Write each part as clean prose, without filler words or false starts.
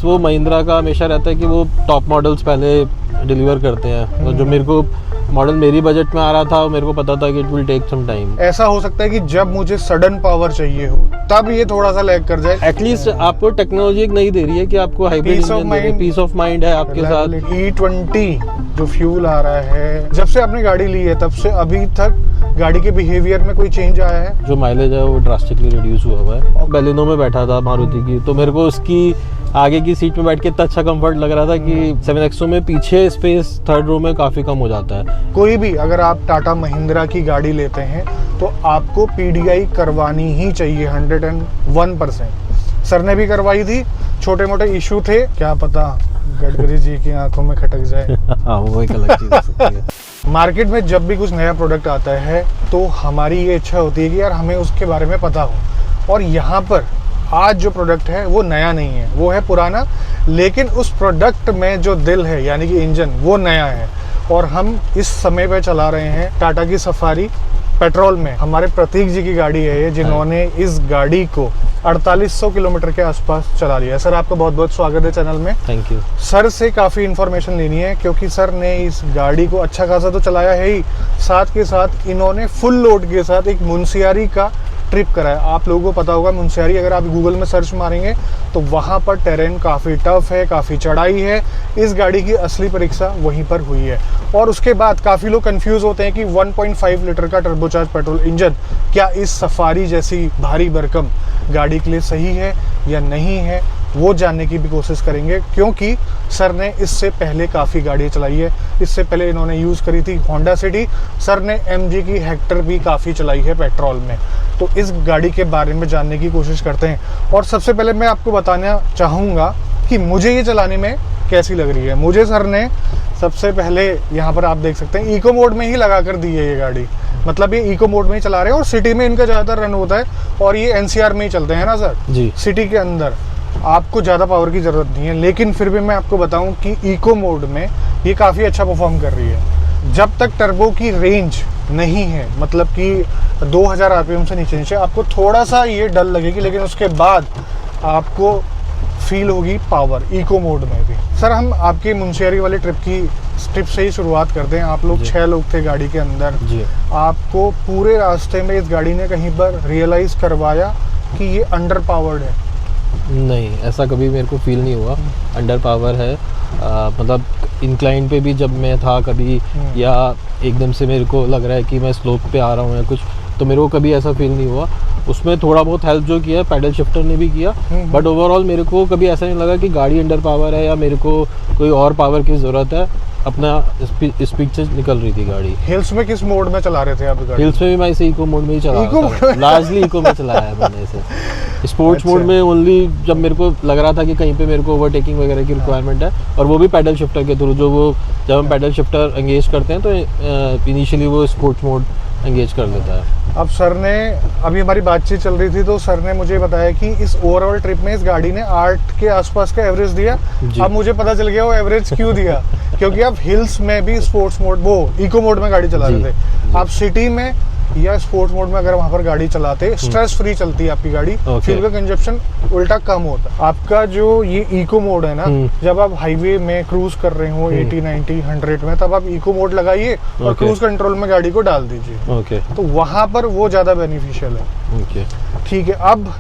वो महिंद्रा का हमेशा रहता है कि वो टॉप मॉडल्स पहले डिलीवर करते हैं। तो जो मेरे को मॉडल मेरी बजट में आ रहा था, मेरे को पता था कि it will take some time. ऐसा हो सकता है कि जब मुझे सडन पावर चाहिए हो तब ये थोड़ा सा लैग कर जाए। एटलीस्ट आपको टेक्नोलॉजी एक नहीं दे रही है कि आपको हाइब्रिड इंजन दे रही है, पीस ऑफ माइंड है आपके साथ। E20 जो फ्यूल आ रहा है, जब से आपने गाड़ी ली है तब से अभी तक गाड़ी के बिहेवियर में कोई चेंज आया है? जो माइलेज है वो ड्रास्टिकली रिड्यूस हुआ है। बेलिनो में बैठा था मारुति की, तो मेरे को उसकी आगे की सीट में बैठ के इतना अच्छा कंफर्ट लग रहा था कि 7XO में पीछे स्पेस थर्ड रो में काफी कम हो जाता है। कोई भी अगर आप टाटा महिंद्रा की गाड़ी लेते हैं तो आपको PDI करवानी ही चाहिए 101%। सर ने भी करवाई थी, छोटे मोटे इशू थे, क्या पता गडकरी जी की आंखों में खटक जाए। हाँ, वो एक अलग चीज हो सकती है। मार्केट में जब भी कुछ नया प्रोडक्ट आता है तो हमारी ये इच्छा होती है कि यार हमें उसके बारे में पता हो, और यहाँ पर आज जो प्रोडक्ट है वो नया नहीं है, वो है पुराना, लेकिन उस प्रोडक्ट में जो दिल है यानी कि इंजन वो नया है। और हम इस समय पे चला रहे हैं टाटा की सफारी पेट्रोल में। हमारे प्रतीक जी की गाड़ी है ये, जिन्होंने इस गाड़ी को 4800 किलोमीटर के आसपास चला लिया है। सर आपका बहुत बहुत स्वागत है चैनल में। Thank you. सर से काफ़ी इन्फॉर्मेशन लेनी है क्योंकि सर ने इस गाड़ी को अच्छा खासा तो चलाया है ही, साथ के साथ इन्होंने फुल लोड के साथ एक मुनस्यारी का ट्रिप करा है। आप लोगों को पता होगा मुनस्यारी, अगर आप गूगल में सर्च मारेंगे तो वहाँ पर टेरेन काफ़ी टफ है, काफ़ी चढ़ाई है। इस गाड़ी की असली परीक्षा वहीं पर हुई है। और उसके बाद काफ़ी लोग कंफ्यूज होते हैं कि 1.5 लीटर का टर्बोचार्ज पेट्रोल इंजन क्या इस सफारी जैसी भारी भरकम गाड़ी के लिए सही है या नहीं है, वो जानने की भी कोशिश करेंगे। क्योंकि सर ने इससे पहले काफ़ी गाड़ियाँ चलाई है। इससे पहले इन्होंने यूज़ करी थी होंडा सिटी, सर ने MG की हेक्टर भी काफ़ी चलाई है पेट्रोल में। तो इस गाड़ी के बारे में जानने की कोशिश करते हैं। और सबसे पहले मैं आपको बताना चाहूँगा कि मुझे ये चलाने में कैसी लग रही है। मुझे सर ने सबसे पहले यहाँ पर आप देख सकते हैं इको मोड में ही लगा कर दी है ये गाड़ी, मतलब ये इको मोड में ही चला रहे हैं। और सिटी में इनका ज़्यादातर रन होता है और ये NCR में ही चलते हैं ना सर जी। सिटी के अंदर आपको ज़्यादा पावर की ज़रूरत नहीं है, लेकिन फिर भी मैं आपको बताऊं कि इको मोड में ये काफ़ी अच्छा परफॉर्म कर रही है। जब तक टर्बो की रेंज नहीं है, मतलब कि 2000 RPM से नीचे आपको थोड़ा सा ये डल लगेगी, लेकिन उसके बाद आपको फील होगी पावर इको मोड में भी। सर हम आपके मुनस्यारी वाले ट्रिप से ही शुरुआत करते हैं। आप लोग 6 लोग थे गाड़ी के अंदर जी। आपको पूरे रास्ते में इस गाड़ी ने कहीं पर रियलाइज़ करवाया कि ये अंडर पावर्ड है? नहीं, ऐसा कभी मेरे को फील नहीं हुआ अंडर पावर है। मतलब इंक्लाइन पे भी जब मैं था कभी, या एकदम से मेरे को लग रहा है कि मैं स्लोप पे आ रहा हूँ या कुछ, तो मेरे को कभी ऐसा फील नहीं हुआ। उसमें थोड़ा बहुत हेल्प जो किया पैडल शिफ्टर ने भी किया, बट ओवरऑल मेरे को कभी ऐसा नहीं लगा कि गाड़ी अंडर पावर है या मेरे को कोई और पावर की ज़रूरत है। अपना स्पीड से निकल रही थी गाड़ी। हिल्स में किस मोड में चला रहे थे आप गाड़ी? हिल्स में भी मैं इसे इको मोड में ही चला रहा था, लार्जली इको में चलाया है मैंने इसे। स्पोर्ट्स मोड में ओनली जब मेरे को लग रहा था कि कहीं पे मेरे को ओवरटेकिंग वगैरह की रिक्वायरमेंट है, और वो भी पैडल शिफ्टर के थ्रू। जो वो जब हम पैडल शिफ्टर एंगेज करते हैं तो इनिशियली वो स्पोर्ट्स मोड एंगेज कर लेता है। अब सर ने, अभी हमारी बातचीत चल रही थी तो सर ने मुझे बताया कि इस ओवरऑल ट्रिप में इस गाड़ी ने 8 के आसपास का एवरेज दिया। अब मुझे पता चल गया वो एवरेज क्यों दिया, क्योंकि आप हिल्स में भी स्पोर्ट्स मोड, वो इको मोड में गाड़ी चला रहे थे। आप सिटी में या स्पोर्ट्स मोड में अगर वहाँ पर गाड़ी चलाते, स्ट्रेस फ्री चलती है आपकी गाड़ी, फ्यूल का कंजप्शन उल्टा कम होता है। आपका जो ये इको मोड है ना, जब आप हाईवे में क्रूज कर रहे हो 80, 90, 100 में, तब आप इको मोड लगाइए और क्रूज कंट्रोल में गाड़ी को डाल दीजिए। तो वहाँ पर वो ज़्यादा बेनिफिशियल है। ठीक है, अब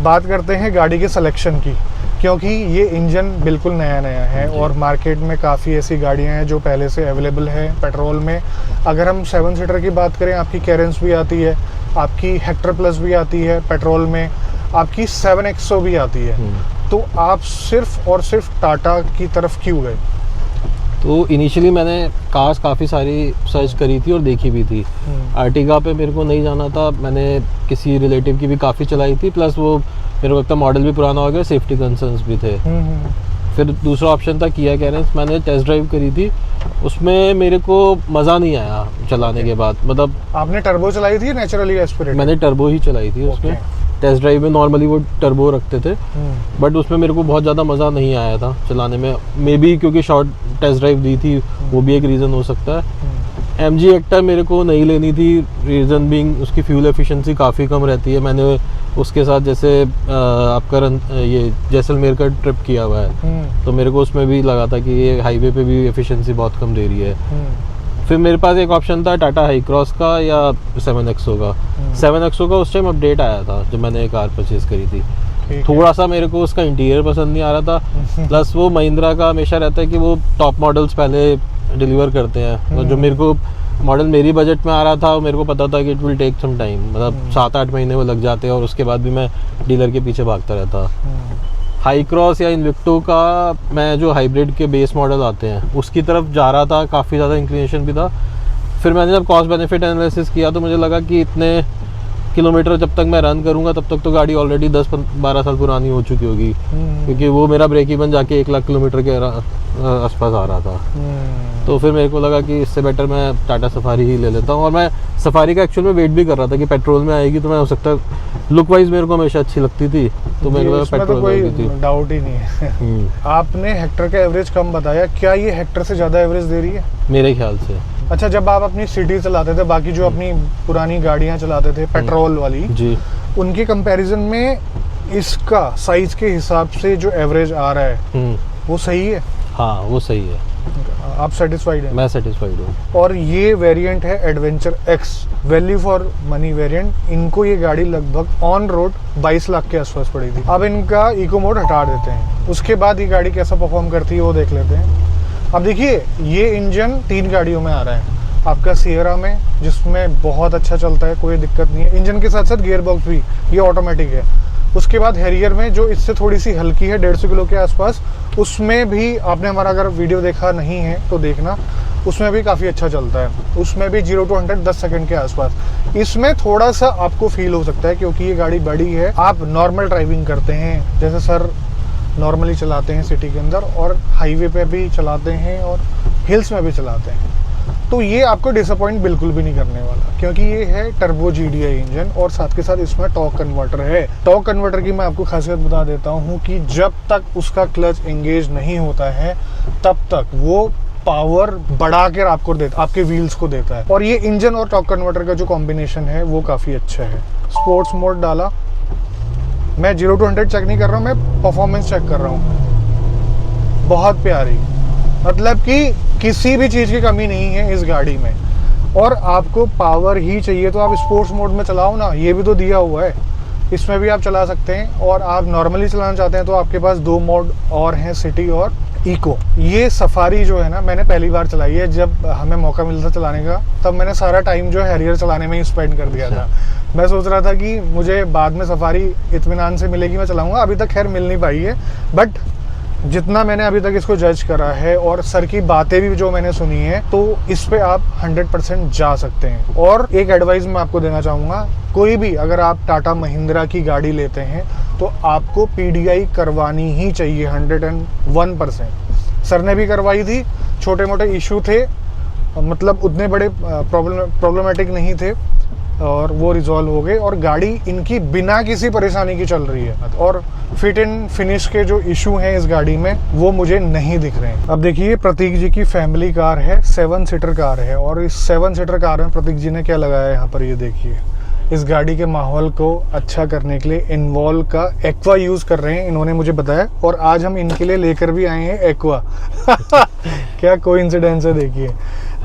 बात करते हैं गाड़ी के सिलेक्शन की, क्योंकि ये इंजन बिल्कुल नया है और मार्केट में काफ़ी ऐसी गाड़ियां हैं जो पहले से अवेलेबल है पेट्रोल में। अगर हम 7 सीटर की बात करें, आपकी कैरेंस भी आती है, आपकी हेक्टर प्लस भी आती है पेट्रोल में, आपकी 7XO भी आती है। तो आप सिर्फ और सिर्फ टाटा की तरफ क्यों गए? तो इनिशियली मैंने कार्स काफ़ी सारी सर्च करी थी और देखी भी थी। आर्टिगा पे मेरे को नहीं जाना था, मैंने किसी रिलेटिव की भी काफ़ी चलाई थी, प्लस वो मेरे को लगता मॉडल भी पुराना हो गया, सेफ्टी कंसर्न्स भी थे। फिर दूसरा ऑप्शन था किया कैरेंस, मैंने टेस्ट ड्राइव करी थी, उसमें मेरे को मज़ा नहीं आया चलाने के बाद। मतलब आपने टर्बो चलाई थी, नेचुरली एस्पिरेटेड? मैंने टर्बो ही चलाई थी उसमें। टेस्ट ड्राइव में नॉर्मली वो टर्बो रखते थे, बट उसमें मेरे को बहुत ज़्यादा मज़ा नहीं आया था चलाने में। मे बी क्योंकि शॉर्ट टेस्ट ड्राइव दी थी, वो भी एक रीज़न हो सकता है। MG हेक्टर मेरे को नहीं लेनी थी, रीज़न बीइंग उसकी फ्यूल एफिशिएंसी काफ़ी कम रहती है। मैंने उसके साथ जैसे आपका ये जैसलमेर का ट्रिप किया हुआ है, तो मेरे को उसमें भी लगा था कि ये हाईवे पे भी एफिशिएंसी बहुत कम दे रही है। फिर मेरे पास एक ऑप्शन था टाटा हाई क्रॉस का या 7XO का। 7XO का उस टाइम अपडेट आया था जब मैंने कार परचेज़ करी थी। थोड़ा सा मेरे को उसका इंटीरियर पसंद नहीं आ रहा था, प्लस वो महिंद्रा का हमेशा रहता है कि वो टॉप मॉडल्स पहले डिलीवर करते हैं। तो जो मेरे को मॉडल मेरी बजट में आ रहा था, मेरे को पता था कि it will take some time, मतलब 7-8 महीने वो लग जाते हैं और उसके बाद भी मैं डीलर के पीछे भागता रहता। हाई क्रॉस या इन्विक्टो का मैं जो हाइब्रिड के बेस मॉडल आते हैं उसकी तरफ जा रहा था, काफ़ी ज़्यादा इंक्लिनेशन भी था। फिर मैंने जब कॉस्ट बेनिफिट एनालिसिस किया तो मुझे लगा कि इतने किलोमीटर जब तक मैं रन करूंगा तब तक तो गाड़ी ऑलरेडी 10-12 साल पुरानी हो चुकी होगी, क्योंकि वो मेरा ब्रेक इवन जाके 1 लाख किलोमीटर के आसपास आ रहा था। तो फिर मेरे को लगा कि इससे बेटर मैं टाटा सफारी ही ले लेता हूँ। और मैं सफारी का एक्चुअल में वेट भी कर रहा था कि पेट्रोल में आएगी, तो मैं हो सकता है लुक वाइज मेरे को हमेशा अच्छी लगती थी, तो मेरे को पेट्रोल में आएगी थी। डाउट ही नहीं है। आपने हेक्टर का एवरेज कम बताया, क्या ये हेक्टर से ज़्यादा एवरेज दे रही है? मेरे ख्याल से। अच्छा, जब आप अपनी सिटी चलाते थे, बाकी जो अपनी पुरानी गाड़ियां चलाते थे पेट्रोल वाली जी, उनके कंपैरिजन में इसका साइज के हिसाब से जो एवरेज आ रहा है वो सही है? हाँ वो सही है। आप सेटिस्फाइड हैं? मैं सेटिस्फाइड हूँ। और ये वेरिएंट है adventure x, value for money variant. इनको ये गाड़ी लगभग ऑन रोड 22 लाख के आसपास पड़ी थी। अब इनका इको मोड हटा देते हैं, उसके बाद ये गाड़ी कैसा परफॉर्म करती है वो देख लेते हैं। अब देखिए, ये इंजन 3 गाड़ियों में आ रहा है। आपका सियरा में, जिसमें बहुत अच्छा चलता है, कोई दिक्कत नहीं है। इंजन के साथ साथ गियर बॉक्स भी ये ऑटोमेटिक है। उसके बाद हैरियर में, जो इससे थोड़ी सी हल्की है 150 किलो के आसपास, उसमें भी आपने हमारा अगर वीडियो देखा नहीं है तो देखना, उसमें भी काफ़ी अच्छा चलता है। उसमें भी 0 to 100 10 सेकंड के आसपास। इसमें थोड़ा सा आपको फील हो सकता है क्योंकि ये गाड़ी बड़ी है। आप नॉर्मल ड्राइविंग करते हैं, जैसे सर नॉर्मली चलाते हैं सिटी के अंदर, और हाईवे पे भी चलाते हैं और हिल्स में भी चलाते हैं, तो ये आपको डिसअपॉइंट बिल्कुल भी नहीं करने वाला, क्योंकि ये है टर्बो GDI इंजन और साथ के साथ इसमें टॉर्क कन्वर्टर है। टॉर्क कन्वर्टर की मैं आपको खासियत बता देता हूँ कि जब तक उसका क्लच एंगेज नहीं होता है तब तक वो पावर बढ़ा कर आपको देता, आपके व्हील्स को देता है। और ये इंजन और टॉर्क कन्वर्टर का जो कॉम्बिनेशन है वो काफ़ी अच्छा है। स्पोर्ट्स मोड डाला, मैं 0 to 100 चेक नहीं कर रहा हूँ, मैं परफॉर्मेंस चेक कर रहा हूँ। बहुत प्यारी, मतलब कि किसी भी चीज़ की कमी नहीं है इस गाड़ी में। और आपको पावर ही चाहिए तो आप स्पोर्ट्स मोड में चलाओ ना, ये भी तो दिया हुआ है, इसमें भी आप चला सकते हैं। और आप नॉर्मली चलाना चाहते हैं तो आपके पास 2 मोड और हैं, सिटी और इको। ये सफारी जो है ना, मैंने पहली बार चलाई है, जब हमें मौका मिला था चलाने का तब मैंने सारा टाइम जो है हैरियर चलाने में ही स्पेंड कर दिया था। मैं सोच रहा था कि मुझे बाद में सफारी इत्मीनान से मिलेगी, मैं चलाऊंगा। अभी तक खैर मिल नहीं पाई है, बट जितना मैंने अभी तक इसको जज करा है और सर की बातें भी जो मैंने सुनी है, तो इस पे आप 100% जा सकते हैं। और एक एडवाइस मैं आपको देना चाहूँगा, कोई भी अगर आप टाटा महिंद्रा की गाड़ी लेते हैं तो आपको PDI करवानी ही चाहिए 101%। सर ने भी करवाई थी, छोटे मोटे इशू थे, मतलब उतने बड़े प्रॉब्लमेटिक नहीं थे और वो रिजॉल्व हो गए और गाड़ी इनकी बिना किसी परेशानी की चल रही है। और फिट एंड फिनिश के जो इशू हैं इस गाड़ी में वो मुझे नहीं दिख रहे हैं। अब देखिए, प्रतीक जी की फैमिली कार है, 7 सीटर कार है, और इस 7 सीटर कार में प्रतीक जी ने क्या लगाया है यहाँ पर, ये देखिए। इस गाड़ी के माहौल को अच्छा करने के लिए इन्वॉल्व का एक्वा यूज कर रहे हैं, इन्होंने मुझे बताया, और आज हम इनके लिए लेकर भी आए हैं एक्वा। क्या कोइंसिडेंस है, देखिए।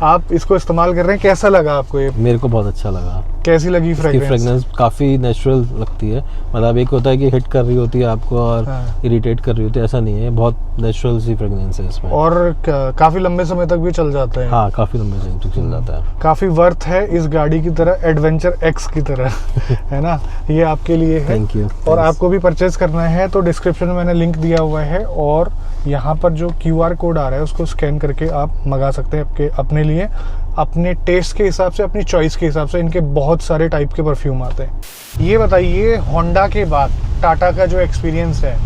आप इसको इस्तेमाल कर रहे हैं, कैसा लगा आपको ये? मेरे को बहुत अच्छा लगा। कैसी लगी फ्रेगरेंस? काफ़ी नेचुरल लगती है, मतलब एक होता है कि हिट कर रही होती है आपको और इरिटेट कर रही होती है, ऐसा नहीं है, बहुत नेचुरल सी फ्रेगरेंस है इसमें। और काफ़ी लंबे समय तक भी चल जाता है। हाँ, काफ़ी लंबे समय तक चल जाता है। काफ़ी वर्थ है इस गाड़ी की तरह, एडवेंचर एक्स की तरह। है ना, ये आपके लिए है। Thank you. और आपको भी परचेज करना है तो डिस्क्रिप्शन में मैंने लिंक दिया हुआ है, और यहाँ पर जो QR कोड आ रहा है उसको स्कैन करके आप मंगा सकते हैं अपने लिए, अपने टेस्ट के हिसाब से, अपनी चॉइस के हिसाब से। इनके बहुत सारे टाइप के परफ्यूम आते हैं। ये बताइए, होंडा के बाद टाटा का जो एक्सपीरियंस है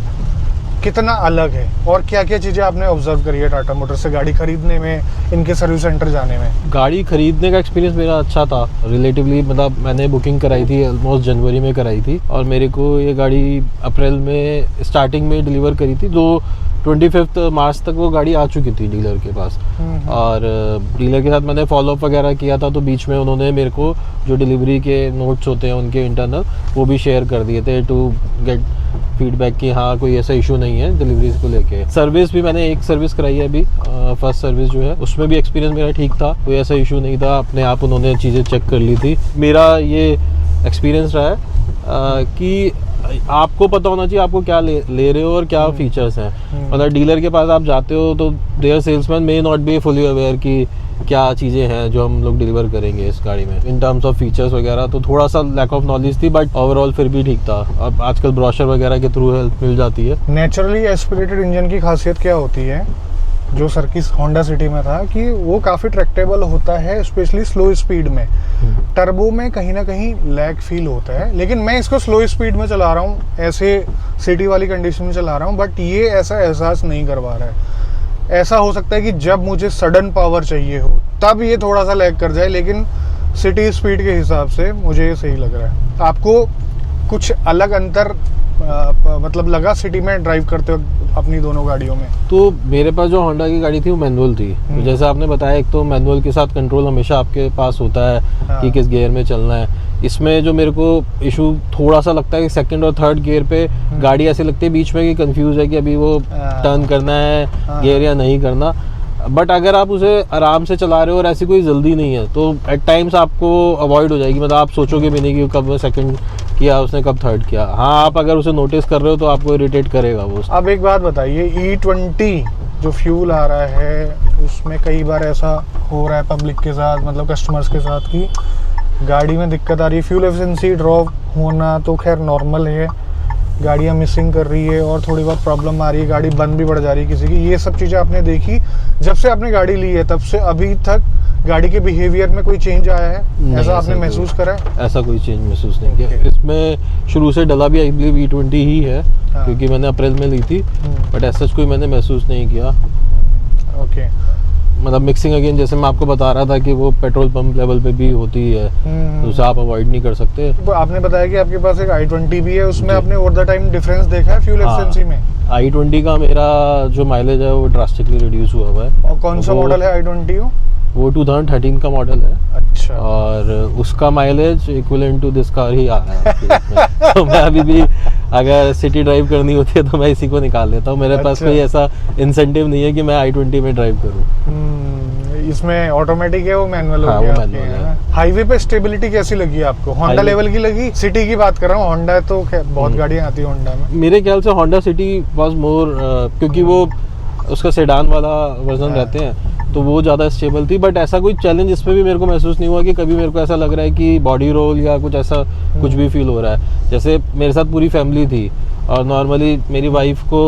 कितना अलग है, और क्या क्या चीज़ें आपने ऑब्जर्व करी है टाटा मोटर्स से गाड़ी खरीदने में, इनके सर्विस सेंटर जाने में? गाड़ी खरीदने का एक्सपीरियंस मेरा अच्छा था रिलेटिवली, मतलब मैंने बुकिंग कराई थी ऑलमोस्ट जनवरी में कराई थी, और मेरे को ये गाड़ी अप्रैल में स्टार्टिंग में डिलीवर करी थी। जो 25 मार्च तक वो गाड़ी आ चुकी थी डीलर के पास। और डीलर के साथ मैंने फॉलोअप वगैरह किया था, तो बीच में उन्होंने मेरे को जो डिलीवरी के नोट्स होते हैं उनके इंटरनल वो भी शेयर कर दिए थे टू गेट फीडबैक कि हाँ कोई ऐसा इशू नहीं है डिलीवरीज को लेके। सर्विस भी मैंने एक सर्विस कराई है अभी, फर्स्ट सर्विस जो है उसमें भी एक्सपीरियंस मेरा ठीक था, कोई ऐसा इशू नहीं था, अपने आप उन्होंने चीज़ें चेक कर ली थी। मेरा ये एक्सपीरियंस रहा है कि आपको पता होना चाहिए आपको क्या ले रहे हो और क्या फीचर्स हैं। मतलब डीलर के पास आप जाते हो तो there salesman may not be fully aware कि क्या चीज़ें हैं जो हम लोग डिलीवर करेंगे इस गाड़ी में इन टर्म्स ऑफ फीचर्स वगैरह। तो थोड़ा सा लैक ऑफ नॉलेज थी, बट ओवरऑल फिर भी ठीक था। अब आजकल ब्रोशर वगैरह के थ्रू हेल्प मिल जाती है। नेचुरली एस्पिरेटेड इंजन की खासियत क्या होती है, जो सर्किस होंडा सिटी में था, कि वो काफ़ी ट्रैक्टेबल होता है, स्पेशली स्लो स्पीड में। टर्बो में कहीं ना कहीं लैग फील होता है, लेकिन मैं इसको स्लो स्पीड में चला रहा हूँ, ऐसे सिटी वाली कंडीशन में चला रहा हूँ, बट ये ऐसा एहसास नहीं करवा रहा है। ऐसा हो सकता है कि जब मुझे सडन पावर चाहिए हो तब ये थोड़ा सा लैग कर जाए, लेकिन सिटी स्पीड के हिसाब से मुझे ये सही लग रहा है। आपको कुछ अलग अंतर मतलब लगा सिटी में ड्राइव करते वक्त अपनी दोनों गाड़ियों में? तो मेरे पास जो होंडा की गाड़ी थी वो मैनुअल थी, तो जैसे आपने बताया एक तो मैनुअल के साथ कंट्रोल हमेशा आपके पास होता है कि किस गियर में चलना है। इसमें जो मेरे को इशू थोड़ा सा लगता है कि सेकंड और थर्ड गियर पे गाड़ी ऐसी लगती है बीच में कि कंफ्यूज है कि अभी वो टर्न करना है गियर या नहीं करना। बट अगर आप उसे आराम से चला रहे हो और ऐसी कोई जल्दी नहीं है तो एट टाइम्स आपको अवॉइड हो जाएगी, मतलब आप सोचोगे भी नहीं कि कब सेकंड किया उसने कब थर्ड किया। हाँ, आप अगर उसे नोटिस कर रहे हो तो आपको इरिटेट करेगा वो। अब एक बात बताइए, E20 जो फ्यूल आ रहा है उसमें कई बार ऐसा हो रहा है पब्लिक के साथ, मतलब कस्टमर्स के साथ, कि गाड़ी में दिक्कत आ रही है, फ्यूल एफिशिएंसी ड्रॉप होना तो खैर नॉर्मल है, गाड़ियाँ मिसिंग कर रही है और थोड़ी बहुत प्रॉब्लम आ रही है, गाड़ी बंद भी पड़ जा रही है किसी की। ये सब चीज़ें आपने देखी जब से आपने गाड़ी ली है, तब से अभी तक गाड़ी के बिहेवियर में कोई चेंज आया है? ऐसा आपने महसूस करा है? ऐसा कोई चेंज महसूस नहीं किया। इसमें शुरू से डला भी आई बिलीव E20 ही है, क्योंकि मैंने अप्रैल में ली थी, बट ऐसा कोई मैंने महसूस नहीं किया। ओके, मतलब मिक्सिंग अगेन जैसे मैं आपको बता रहा था कि वो पेट्रोल पंप लेवल पे भी होती है, तो उसे आप अवॉइड नहीं कर सकते। तो आपने बताया कि आपके पास एक i20 भी है, उसमें आपने ओवर द टाइम डिफरेंस देखा है फ्यूल एफिशिएंसी में? i20 का मेरा जो माइलेज है वो ड्रास्टिकली रिड्यूस हुआ है। और कौन सा मॉडल है i20? वो 2013 का मॉडल है। अच्छा। और उसका mileage equivalent to this car ही आ रहा है। तो मैं अभी भी अगर सिटी ड्राइव करनी होती है तो मैं इसी को निकाल लेता हूँ। मेरे पास कोई ऐसा इंसेंटिव नहीं है कि मैं i20 में ड्राइव करूँ। इसमें ऑटोमेटिक है, वो मैनुअल हाँ, हो गया? वो मैनुअल है। हाईवे पे स्टेबिलिटी कैसी लगी आपको? होंडा लेवल की लगी? सिटी की बात कर रहा हूँ, होंडा तो बहुत गाड़ियाँ आती है होंडा में। मेरे ख्याल से होंडा सिटी वाज मोर, क्योंकि वो उसका सेडान वाला वर्जन रहते हैं तो वो ज़्यादा स्टेबल थी। बट ऐसा कोई चैलेंज इसमें भी मेरे को महसूस नहीं हुआ कि कभी मेरे को ऐसा लग रहा है कि बॉडी रोल या कुछ ऐसा कुछ भी फील हो रहा है। जैसे मेरे साथ पूरी फैमिली थी और नॉर्मली मेरी वाइफ को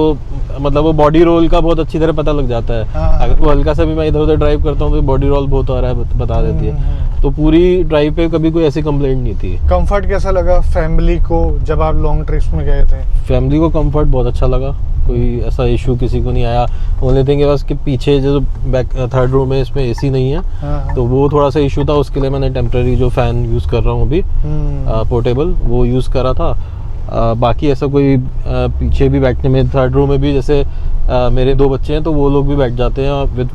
मतलब वो बॉडी रोल का बहुत अच्छी तरह पता लग जाता है। अगर वो हल्का सा भी मैं इधर उधर ड्राइव करता हूँ तो बॉडी रोल बहुत आ रहा है बता देती है। तो पूरी ड्राइव पे कभी कोई ऐसी कंप्लेंट नहीं थी। कंफर्ट कैसा लगा फैमिली को जब आप लॉन्ग ट्रिप्स में गए थे? फैमिली को कंफर्ट बहुत अच्छा लगा, कोई ऐसा इशू किसी को नहीं आया। ओनली थिंग बस कि पीछे जो बैक थर्ड रो में इसमें एसी नहीं है, तो वो थोड़ा सा इशू था। उसके लिए मैंने टेम्पररी जो फ़ैन यूज़ कर रहा हूँ अभी पोर्टेबल, वो यूज़ करा था। बाकी ऐसा कोई पीछे भी बैठने में, थर्ड रो में भी जैसे मेरे 2 बच्चे हैं तो वो लोग भी बैठ जाते हैं विद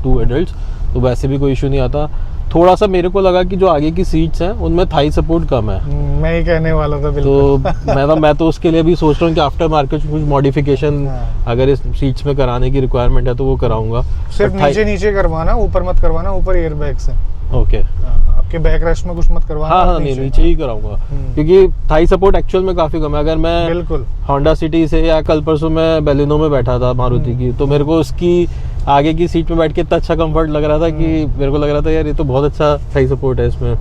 2 एडल्ट्स, तो वैसे भी कोई इशू नहीं आता। थोड़ा सा मेरे को लगा कि जो आगे की सीट्स हैं उनमें थाई सपोर्ट कम है। मैं ही कहने वाला था बिल्कुल। तो मैं तो उसके लिए भी सोच रहा हूँ कि आफ्टर मार्केट कुछ मॉडिफिकेशन अगर इस सीट्स में कराने की रिक्वायरमेंट है तो वो कराऊंगा। सिर्फ नीचे करवाना, ऊपर मत करवाना। ऊपर एयर बैग्स हैं। ओके, आपके बैक रेस्ट में कुछ मत करवाना। हाँ, नीचे ही कराऊंगा, क्योंकि थाई सपोर्ट एक्चुअल में काफी कम है। अगर मैं बिल्कुल होंडा सिटी से, या कल परसों मैं बेलिनो में बैठा था मारुति की, तो मेरे को उसकी आगे की सीट में बैठ के इतना अच्छा कंफर्ट लग रहा था कि मेरे को लग रहा था यार ये तो बहुत अच्छा थाई सपोर्ट है इसमें।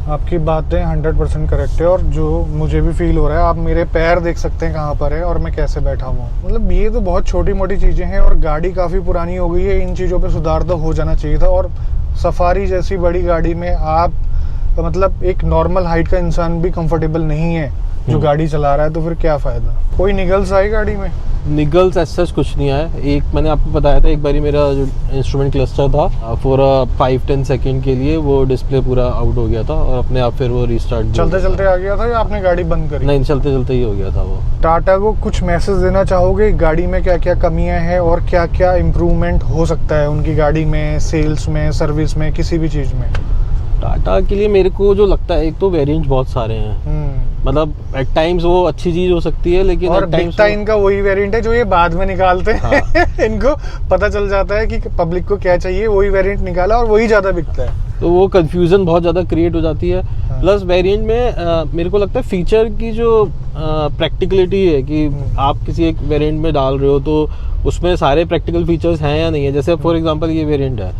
आपकी बातें 100% करेक्ट है, और जो मुझे भी फील हो रहा है, आप मेरे पैर देख सकते हैं कहाँ पर है और मैं कैसे बैठा हुआ हूँ। मतलब ये तो बहुत छोटी मोटी चीज़ें हैं, और गाड़ी काफ़ी पुरानी हो गई है, इन चीज़ों पे सुधार तो हो जाना चाहिए था। और सफारी जैसी बड़ी गाड़ी में आप मतलब एक नॉर्मल हाइट का इंसान भी कंफर्टेबल नहीं है जो गाड़ी चला रहा है, तो फिर क्या फायदा? कोई निगल्स आई गाड़ी में? निगल्स ऐसा कुछ नहीं आया। एक मैंने आपको बताया था, एक बारी मेरा जो इंस्ट्रूमेंट क्लस्टर था फॉर 5-10 सेकंड के लिए वो डिस्प्ले पूरा आउट हो गया था और अपने आप फिर वो रिस्टार्ट चलते चलते आ गया था या आपने गाड़ी बंद करी? नहीं, चलते चलते ही हो गया था वो। टाटा को कुछ मैसेज देना चाहोगे गाड़ी में क्या क्या कमियां हैं और क्या क्या इम्प्रूवमेंट हो सकता है उनकी गाड़ी में, सेल्स में, सर्विस में, किसी भी चीज़ में? टाटा के लिए मेरे को जो लगता है, एक तो वेरिएंट बहुत सारे हैं, मतलब एट टाइम्स वो अच्छी चीज हो सकती है, लेकिन और बिकता इनका वही वेरिएंट है जो ये बाद में निकालते हैं। हाँ। इनको पता चल जाता है कि पब्लिक को क्या चाहिए, वही वेरिएंट निकाला और वही ज्यादा बिकता है, तो वो कंफ्यूजन बहुत ज़्यादा क्रिएट हो जाती है। हाँ। प्लस वेरिएंट में मेरे को लगता है फीचर की जो प्रैक्टिकलिटी है कि आप किसी एक वेरिएंट में डाल रहे हो तो उसमें सारे प्रैक्टिकल फीचर्स हैं या नहीं है। जैसे फॉर एग्जांपल ये वेरिएंट है,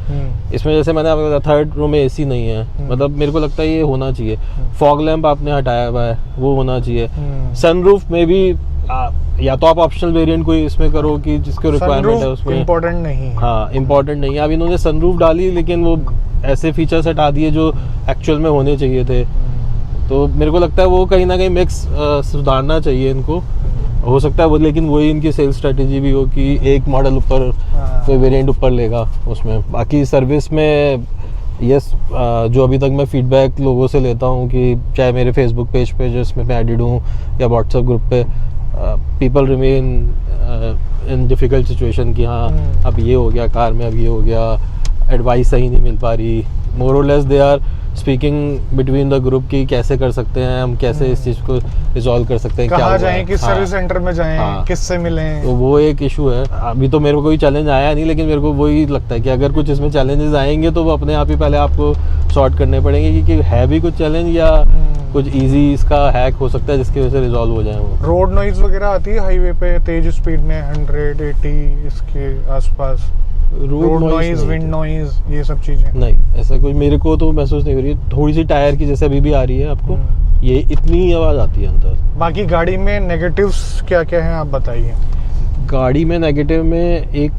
इसमें जैसे मैंने आपको बताया थर्ड रो में एसी नहीं है, मतलब मेरे को लगता है ये होना चाहिए। फॉग लैंप आपने हटाया हुआ है, वो होना चाहिए। सनरूफ में भी या तो आप ऑप्शनल वेरिएंट कोई इसमें करो कि जिसके रिक्वायरमेंट है उसमें, इम्पोर्टेंट नहीं है। हाँ, इम्पोर्टेंट नहीं है। अब इन्होंने सनरूफ डाली लेकिन वो ऐसे फीचर्स हटा दिए जो एक्चुअल में होने चाहिए थे, तो मेरे को लगता है वो कहीं ना कहीं मिक्स सुधारना चाहिए इनको। हो सकता है वो, लेकिन वही इनकी सेल्स स्ट्रेटेजी भी हो कि एक मॉडल ऊपर कोई वेरिएंट ऊपर लेगा उसमें। बाकी सर्विस में यस, जो अभी तक मैं फीडबैक लोगों से लेता हूँ कि चाहे मेरे फेसबुक पेज पे जिसमें मैं एडिड हूँ या व्हाट्सएप ग्रुप पे, people remain in difficult situation कि हाँ अब ये हो गया कार में, अब ये हो गया, एडवाइस सही नहीं मिल पा रही। मोर और less they are speaking between the group की कैसे कर सकते हैं हम, कैसे इस चीज़ को रिजॉल्व कर सकते हैं, कहाँ जाएं, किस सर्विस सेंटर में जाएं, किससे मिलें, तो वो एक इशू है। अभी तो मेरे को कोई चैलेंज आया नहीं, लेकिन मेरे को वही लगता है कि अगर कुछ इसमें चैलेंजेस आएंगे तो वो अपने आप ही पहले आपको सॉर्ट करने पड़ेंगे कि है भी कुछ चैलेंज या कुछ इजी इसका हैक हो सकता है जिसकी वजह से रिजॉल्व हो जाए वो। रोड नॉइज वगैरह आती है हाईवे पे तेज स्पीड में 180 इसके आसपास? रोड नॉइज, विंड नॉइज, ये सब चीजें नहीं, ऐसा कोई मेरे को तो महसूस नहीं हो रही है। थोड़ी सी टायर की जैसे अभी भी आ रही है आपको, ये इतनी ही आवाज़ आती है अंदर। बाकी गाड़ी में नेगेटिव्स क्या क्या हैं आप बताइए? गाड़ी में नेगेटिव में एक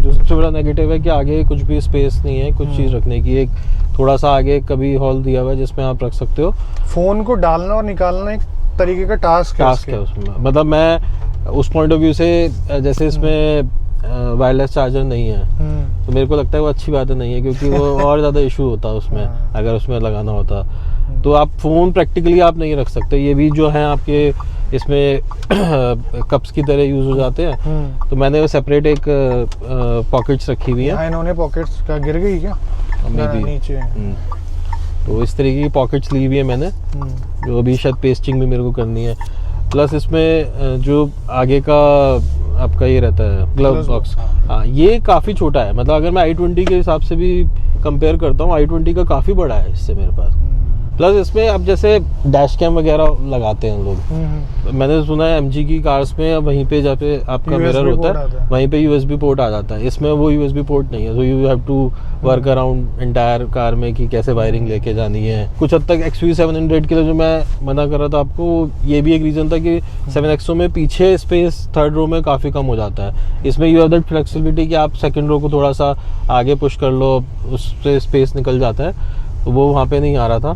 जो सबसे बड़ा नेगेटिव है कि आगे कुछ भी स्पेस नहीं है कुछ चीज़ रखने की। एक थोड़ा सा आगे कभी हॉल दिया हुआ है जिसमें आप रख सकते हो। फ़ोन को डालना और निकालना एक तरीके का टास्क है उसमें। मतलब मैं उस पॉइंट ऑफ व्यू से, जैसे इसमें वायरलेस चार्जर नहीं है तो मेरे को लगता है वो अच्छी बात नहीं है, क्योंकि वो और ज़्यादा इशू होता है उसमें अगर उसमें लगाना होता। तो आप फ़ोन प्रैक्टिकली आप नहीं रख सकते। ये भी जो है आपके इसमें कप्स की तरह यूज़ हो जाते हैं, तो मैंने वो सेपरेट एक पॉकेट्स रखी हुई है। इन्होंने पॉकेट्स क्या गिर गई क्या? नीचे। तो इस तरीके की पॉकेट्स ली हुई है मैंने, जो अभी शायद पेस्टिंग भी मेरे को करनी है। प्लस इसमें जो आगे का आपका ये रहता है ग्लव बॉक्स, हाँ, ये काफ़ी छोटा है। मतलब अगर मैं i20 के हिसाब से भी कंपेयर करता हूँ, i20 का काफ़ी बड़ा है इससे मेरे पास। प्लस इसमें अब जैसे डैश कैम वगैरह लगाते हैं लोग, मैंने सुना है MG की कार्स में अब वहीं पे जहाँ पे आपका मिरर होता है वहीं पे USB पोर्ट आ जाता है। इसमें वो USB पोर्ट नहीं है, तो you have to work around entire car में कि कैसे वायरिंग लेके जानी है। कुछ हद तक XV700 के लिए जो मैं मना कर रहा था आपको, ये भी एक रीज़न था कि 7XO में पीछे स्पेस थर्ड रो में काफ़ी कम हो जाता है। इसमें यू हैव दैट फ्लेक्सिबिलिटी कि आप सेकेंड रो को थोड़ा सा आगे पुश कर लो, उससे स्पेस निकल जाता है, तो वो वहाँ पे नहीं आ रहा था।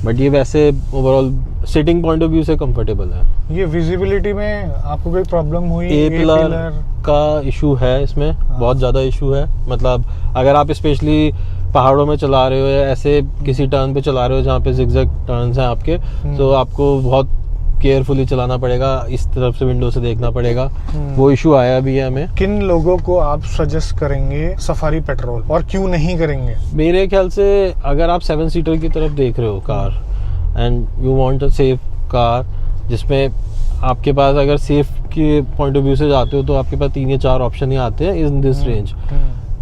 बट ये वैसे overall sitting point of view से कंफर्टेबल है। ये विजिबिलिटी में आपको कोई प्रॉब्लम हुई? ए पिलर का इशू है इसमें, बहुत ज़्यादा इशू है। मतलब अगर आप स्पेशली पहाड़ों में चला रहे हो या ऐसे किसी टर्न पे चला रहे हो जहाँ पे जिगजैग टर्न्स हैं आपके, तो आपको बहुत केयरफुली चलाना पड़ेगा, इस तरफ से विंडो से देखना पड़ेगा। वो इशू आया भी है हमें। किन लोगों को आप सजेस्ट करेंगे सफारी पेट्रोल और क्यों नहीं करेंगे? मेरे ख्याल से अगर आप 7 सीटर की तरफ देख रहे हो car and you want a safe car, जिसमें आपके पास अगर सेफ के पॉइंट ऑफ व्यू से जाते हो तो आपके पास 3 या 4 ऑप्शन ही आते हैं इन दिस रेंज,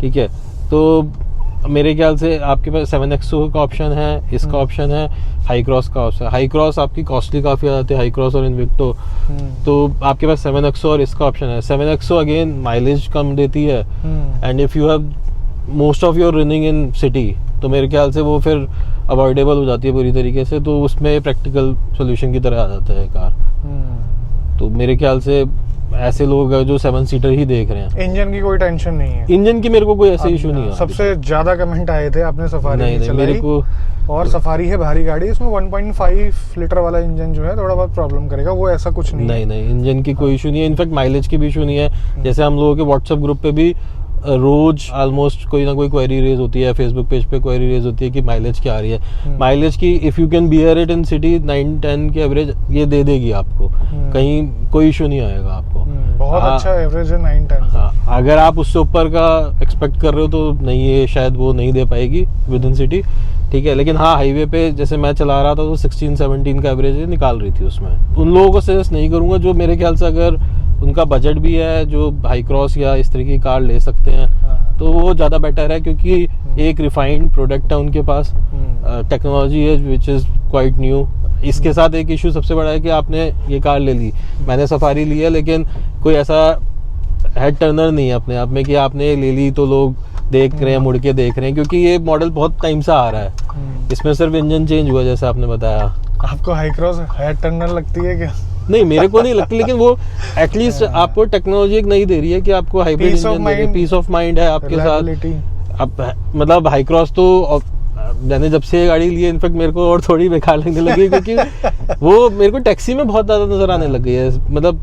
ठीक है। तो मेरे ख्याल से आपके पास 7XO का ऑप्शन है, इसका ऑप्शन है, हाई क्रॉस का ऑप्शन है। हाई क्रॉस आपकी कॉस्टली काफ़ी आ जाती है, हाई क्रॉस और इन्विक्टो। तो आपके पास 7XO और इसका ऑप्शन है। 7XO अगेन माइलेज कम देती है and if you have most of your running in city, तो मेरे ख्याल से वो फिर अवॉइडेबल हो जाती है पूरी तरीके से। तो उसमें प्रैक्टिकल सोल्यूशन की तरह आ जाता है कार। तो मेरे ख्याल से ऐसे लोग हैं जो 7 सीटर ही देख रहे हैं। इंजन की कोई टेंशन नहीं है, इंजन की मेरे को कोई ऐसे इशू नहीं है। सबसे ज्यादा कमेंट आए थे आपने सफारी नहीं नहीं, मेरे को और सफारी है भारी गाड़ी, इसमें 1.5 लीटर वाला इंजन जो है थोड़ा बहुत प्रॉब्लम करेगा, वो ऐसा कुछ नहीं है। नहीं, इंजन की कोई इशू नहीं है, इनफैक्ट माइलेज की भी इशू नहीं है। जैसे हम लोगों के व्हाट्सएप ग्रुप पे भी रोज ऑलमोस्ट कोई ना कोई क्वेरी रेज होती है, फेसबुक पेज पे क्वेरी रेज होती है कि माइलेज क्या आ रही है। माइलेज की if you can bear it in city 9-10 के एवरेज ये दे देगी आपको, कहीं कोई इशू नहीं आएगा आपको। बहुत अच्छा एवरेज है 9-10। हाँ, अगर आप उससे ऊपर का एक्सपेक्ट कर रहे हो तो नहीं, ये शायद वो नहीं दे पाएगी विद इन सिटी, ठीक है। लेकिन हाँ, हाईवे पे जैसे मैं चला रहा था तो 16-17 का एवरेज निकाल रही थी उसमें। उन लोगों को सजेस्ट नहीं करूँगा जो मेरे ख्याल से अगर उनका बजट भी है, जो हाई क्रॉस या इस तरह की कार ले सकते हैं, तो वो ज़्यादा बेटर है, क्योंकि एक रिफाइंड प्रोडक्ट है उनके पास, टेक्नोलॉजी है विच इज़ क्वाइट न्यू। इसके साथ एक इशू सबसे बड़ा है कि आपने ये कार ले ली, मैंने सफारी ली है, लेकिन कोई ऐसा हेड टर्नर नहीं है अपने आप में कि आपने ले ली तो लोग देख रहे हैं, मुड़ के देख रहे हैं, क्योंकि ये मॉडल बहुत टाइम से आ रहा है। इसमें सिर्फ इंजन चेंज हुआ जैसे आपने बताया। आपको हाई क्रॉस हेड टर्नर लगती है क्या? नहीं, मेरे को नहीं लगती, लेकिन वो एटलीस्ट आपको टेक्नोलॉजी एक नहीं दे रही है कि आपको हाइब्रिड इंजन दे रही है, पीस ऑफ माइंड है आपके साथ। अब मतलब हाई क्रॉस तो मैंने जब से ये गाड़ी ली है, इनफैक्ट मेरे को और थोड़ी बेकार लगने लगी, क्योंकि वो मेरे को टैक्सी में बहुत ज़्यादा नज़र आने लग गई है। मतलब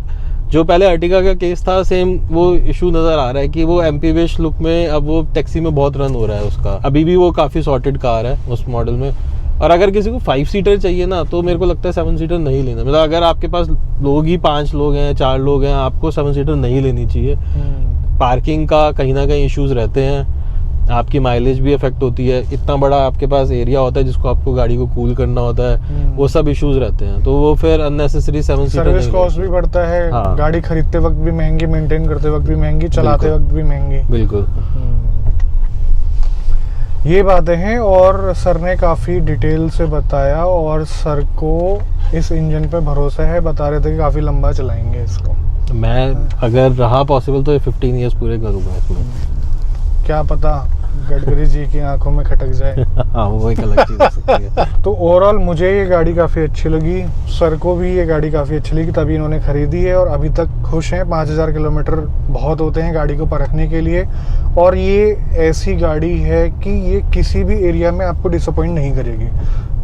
जो पहले अर्टिगा का केस था, सेम वो इशू नज़र आ रहा है कि वो एमपी बेस लुक में अब वो टैक्सी में बहुत रन हो रहा है उसका। अभी भी वो काफ़ी सॉर्टेड कार है उस मॉडल में। और अगर किसी को 5 सीटर चाहिए ना, तो मेरे को लगता है 7 सीटर नहीं लेना। मतलब अगर आपके पास लोग ही 5 लोग हैं, 4 लोग हैं, आपको 7 सीटर नहीं लेनी चाहिए। पार्किंग का कहीं ना कहीं इश्यूज रहते हैं, आपकी माइलेज भी अफेक्ट होती है, इतना बड़ा आपके पास एरिया होता है जिसको आपको गाड़ी को कूल करना होता है, वो सब इश्यूज रहते हैं। तो वो फिर अननेसेसरी 7 सीटर सर्विस कॉस्ट भी बढ़ता है। हाँ। गाड़ी खरीदते वक्त भी महंगी, मेंटेन करते वक्त भी महंगी, चलाते वक्त भी महंगी। बिल्कुल, ये बातें हैं। और सर ने काफ़ी डिटेल से बताया, और सर को इस इंजन पे भरोसा है, बता रहे थे कि काफ़ी लंबा चलाएंगे इसको। मैं अगर रहा पॉसिबल तो ये 15 ईयर्स पूरे करूँगा इसमें। क्या पता गडकरी जी की आंखों में खटक जाए। हाँ, वो एक अलग चीज़ हो सकती है। तो ओवरऑल मुझे ये गाड़ी काफ़ी अच्छी लगी, सर को भी ये गाड़ी काफ़ी अच्छी लगी, तभी इन्होंने खरीदी है और अभी तक खुश हैं। 5000 किलोमीटर बहुत होते हैं गाड़ी को परखने के लिए, और ये ऐसी गाड़ी है कि ये किसी भी एरिया में आपको डिसअपॉइंट नहीं करेगी,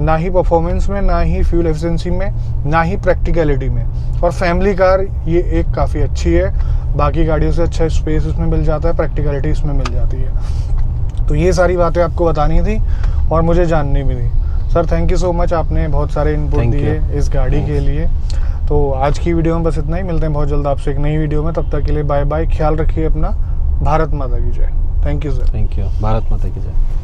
ना ही परफॉर्मेंस में, ना ही फ्यूल एफिशिएंसी में, ना ही प्रैक्टिकलिटी में। और फैमिली कार ये एक काफ़ी अच्छी है, बाकी गाड़ियों से अच्छा स्पेस इसमें मिल जाता है, प्रैक्टिकलिटी इसमें मिल जाती है। तो ये सारी बातें आपको बतानी थी और मुझे जाननी भी थी। Sir thank you so much, आपने बहुत सारे इनपुट दिए इस गाड़ी के लिए। तो आज की वीडियो में बस इतना ही, मिलते हैं बहुत जल्द आपसे एक नई वीडियो में। तब तक के लिए बाय बाय, ख्याल रखिए अपना। भारत माता की जय। Thank you sir. Thank you. Bharat माता की जय।